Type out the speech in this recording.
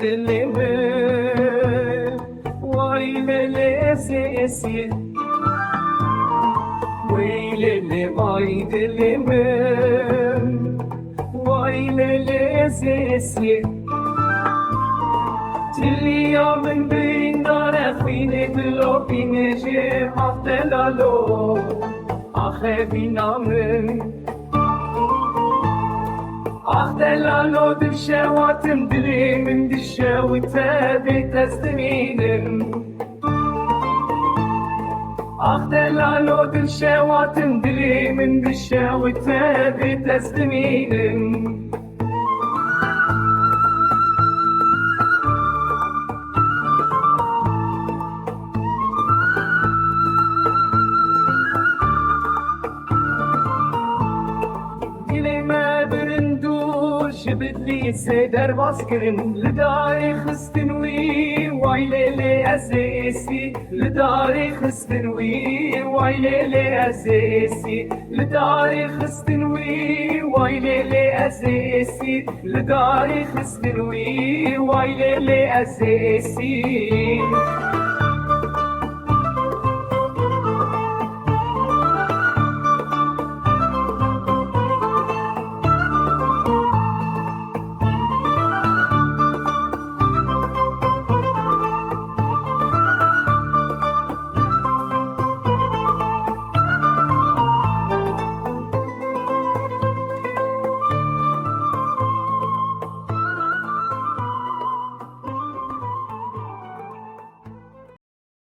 dilimi vay lele sesi vay lele vay dilimi vay lele sesi تليا من بين دار خيني دلو بيني جي حطلالو آخه بینامن أختلالو دشواتم دلي من دشوته بتستمينم أختلالو دشواتم دلي من دشوته بتستمينم بدلي سدر باسكرن لداري خستنوي ويلي أساسي لداري خستنوي ويلي أساسي لداري خستنوي ويلي أساسي لداري خستنوي ويلي أساسي